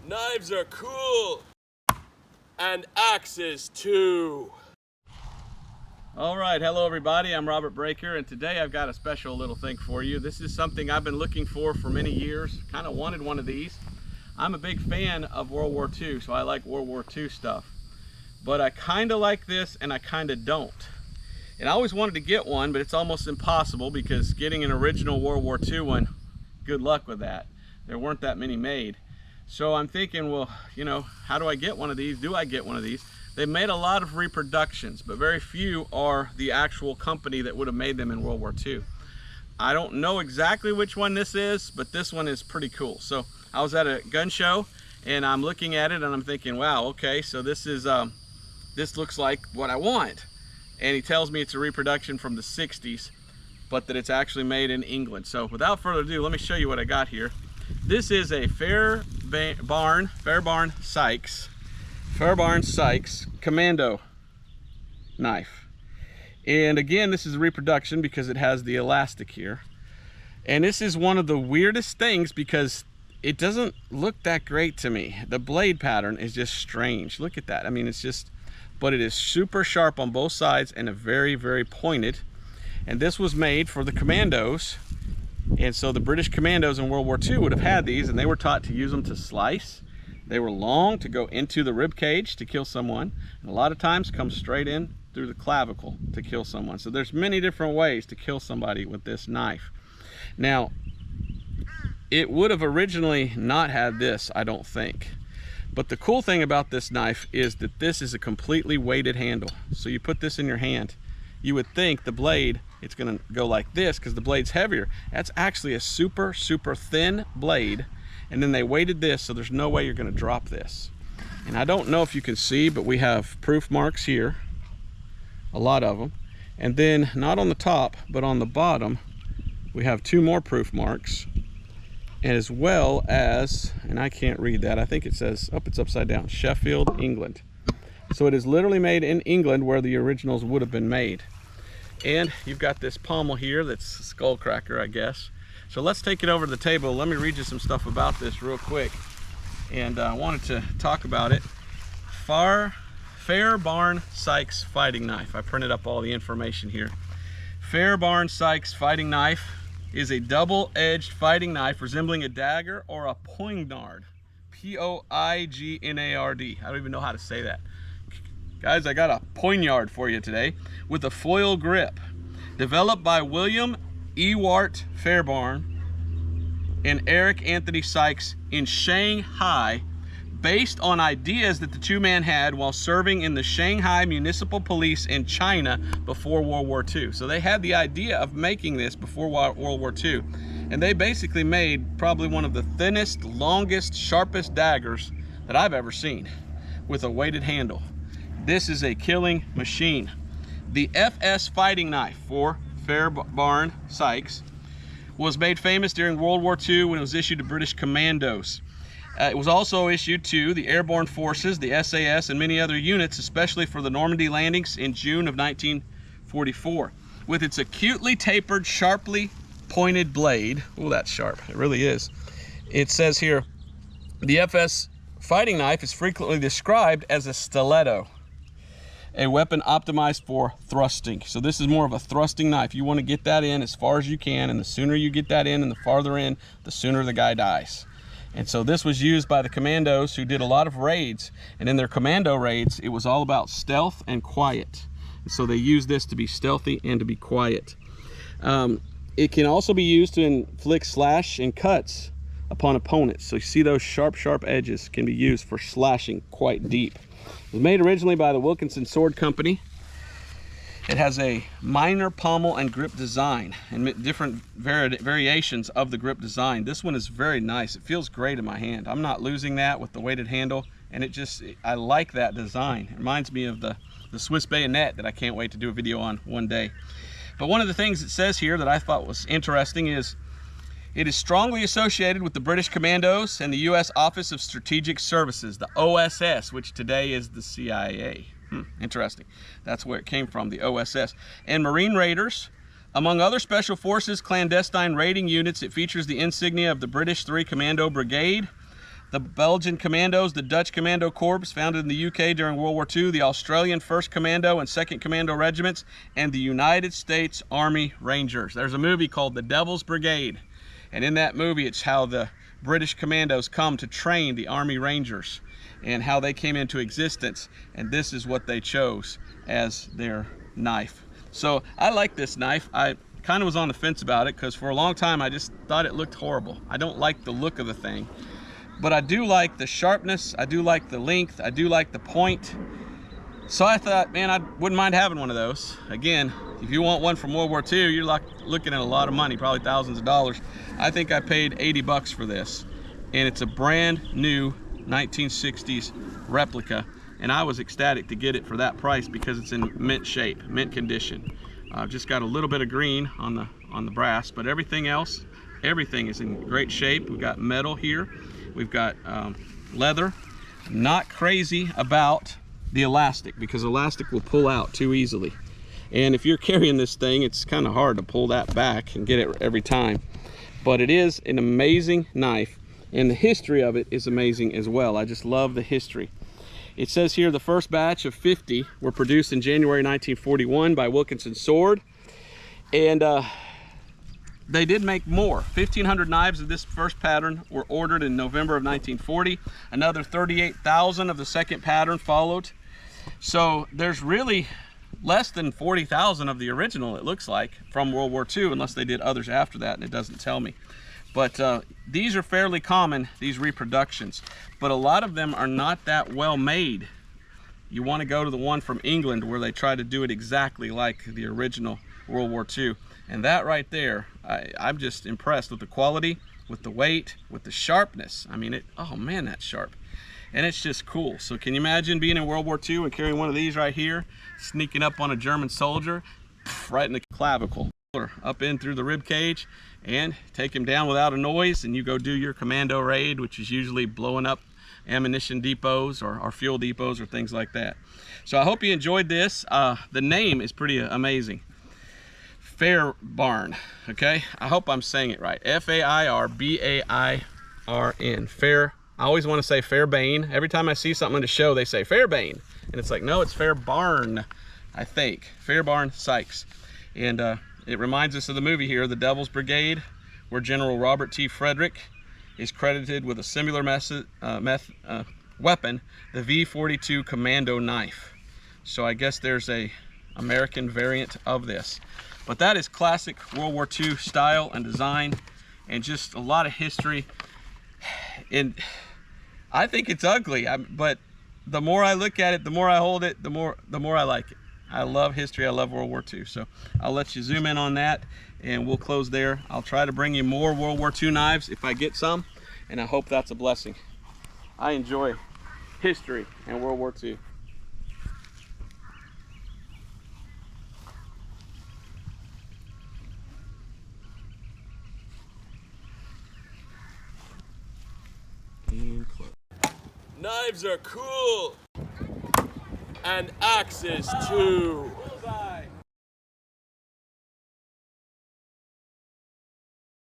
Knives are cool. And axes too. All right, hello everybody, I'm Robert Breaker, and today I've got a special little thing for you. This is something I've been looking for many years. Kind of wanted one of these. I'm a big fan of World War II, so I like World War II stuff. But I kind of like this and I kind of don't. And I always wanted to get one, but it's almost impossible because getting an original World War II one, good luck with that. There weren't that many made. So I'm thinking, well, you know, how do I get one of these? Do I get one of these? They've made a lot of reproductions, but very few are the actual company that would have made them in World War II. I don't know exactly which one this is, but this one is pretty cool. So I was at a gun show and I'm looking at it and I'm thinking, wow, okay, so this is this looks like what I want. And he tells me it's a reproduction from the 60s, but that it's actually made in England. So without further ado, let me show you what I got here. This is a Fairbairn Sykes Commando knife. And again, this is a reproduction because it has the elastic here. And this is one of the weirdest things because it doesn't look that great to me. The blade pattern is just strange. Look at that. I mean, it's just, but it is super sharp on both sides and a very, very pointed. And this was made for the Commandos. And so the British Commandos in World War II would have had these, and they were taught to use them to slice. They were long to go into the rib cage to kill someone, and a lot of times come straight in through the clavicle to kill someone. So there's many different ways to kill somebody with this knife. Now, it would have originally not had this, I don't think. But the cool thing about this knife is that this is a completely weighted handle. So you put this in your hand, you would think the blade, it's gonna go like this because the blade's heavier. That's actually a super, super thin blade. And then they weighted this, so there's no way you're gonna drop this. And I don't know if you can see, but we have proof marks here, a lot of them. And then not on the top, but on the bottom, we have 2 more proof marks, as well as, and I can't read that, I think it says, oh, it's upside down, Sheffield, England. So it is literally made in England where the originals would have been made. And you've got this pommel here that's a skull cracker, I guess. So let's take it over to the table. Let me read you some stuff about this real quick. And I wanted to talk about it. Fairbairn Sykes fighting knife. I printed up all the information here. Fairbairn Sykes fighting knife is a double-edged fighting knife resembling a dagger or a poignard. P-O-I-G-N-A-R-D. I don't even know how to say that. Guys, I got a poignard for you today with a foil grip. Developed by William Ewart Fairbairn and Eric Anthony Sykes in Shanghai, based on ideas that the two men had while serving in the Shanghai Municipal Police in China before World War II. So they had the idea of making this before World War II. And they basically made probably one of the thinnest, longest, sharpest daggers that I've ever seen with a weighted handle. This is a killing machine. The FS fighting knife for Fairbairn Sykes was made famous during World War II when it was issued to British Commandos. It was also issued to the airborne forces, the SAS, and many other units, especially for the Normandy landings in June of 1944. With its acutely tapered, sharply pointed blade, oh, that's sharp, it really is. It says here, the FS fighting knife is frequently described as a stiletto, a weapon optimized for thrusting. So this is more of a thrusting knife. You want to get that in as far as you can, and the sooner you get that in and the farther in, the sooner the guy dies. And so this was used by the Commandos, who did a lot of raids, and in their commando raids it was all about stealth and quiet. And so they used this to be stealthy and to be quiet. It can also be used to inflict slash and cuts upon opponents. So you see those sharp edges can be used for slashing quite deep. It was made originally by the Wilkinson Sword Company. It has a minor pommel and grip design and different variations of the grip design. This one is very nice. It feels great in my hand. I'm not losing that with the weighted handle, and I like that design. It reminds me of the Swiss bayonet that I can't wait to do a video on one day. But one of the things it says here that I thought was interesting is it is strongly associated with the British Commandos and the U.S. Office of Strategic Services, the OSS, which today is the CIA. Interesting. That's where it came from, the OSS. And Marine Raiders, among other special forces clandestine raiding units, it features the insignia of the British 3 Commando Brigade, the Belgian Commandos, the Dutch Commando Corps founded in the UK during World War II, the Australian 1st Commando and 2nd Commando Regiments, and the United States Army Rangers. There's a movie called The Devil's Brigade, and in that movie it's how the British Commandos come to train the Army Rangers and how they came into existence, and this is what they chose as their knife. So I like this knife. I kind of was on the fence about it because for a long time I just thought it looked horrible. I don't like the look of the thing, but I do like the sharpness, I do like the length, I do like the point. So I thought, man, I wouldn't mind having one of those. Again, if you want one from World War II, you're looking at a lot of money, probably thousands of dollars. I think I paid 80 bucks for this, and it's a brand new 1960s replica, and I was ecstatic to get it for that price because it's in mint shape, mint condition. Just got a little bit of green on the brass, but everything else, everything is in great shape. We've got metal here, we've got leather. Not crazy about the elastic because elastic will pull out too easily, and if you're carrying this thing, it's kind of hard to pull that back and get it every time. But it is an amazing knife, and the history of it is amazing as well. I just love the history. It says here the first batch of 50 were produced in January 1941 by Wilkinson Sword, and they did make more. 1,500 knives of this first pattern were ordered in November of 1940. Another 38,000 of the second pattern followed. So there's really less than 40,000 of the original, it looks like, from World War II, unless they did others after that, and it doesn't tell me. But these are fairly common, these reproductions, but a lot of them are not that well made. You want to go to the one from England where they try to do it exactly like the original World War II. And that right there, I'm just impressed with the quality, with the weight, with the sharpness. I mean, oh man, that's sharp. And it's just cool. So can you imagine being in World War II and carrying one of these right here, sneaking up on a German soldier, right in the clavicle, or up in through the rib cage, and take him down without a noise, and you go do your commando raid, which is usually blowing up ammunition depots or fuel depots or things like that. So I hope you enjoyed this. The name is pretty amazing. Fairbairn, okay? I hope I'm saying it right. F-A-I-R-B-A-I-R-N. Fair. I always want to say Fairbairn. Every time I see something in the show, they say Fairbairn, and it's like, no, it's Fairbairn, I think. Fairbairn Sykes. And it reminds us of the movie here, The Devil's Brigade, where General Robert T. Frederick is credited with a similar weapon, the V-42 Commando knife. So I guess there's a American variant of this. But that is classic World War II style and design, and just a lot of history. And I think it's ugly, but the more I look at it, the more I hold it, the more I like it. I love history, I love World War II. So I'll let you zoom in on that, and we'll close there. I'll try to bring you more World War II knives if I get some, and I hope that's a blessing. I enjoy history and World War II. And close. Knives are cool, and axes too.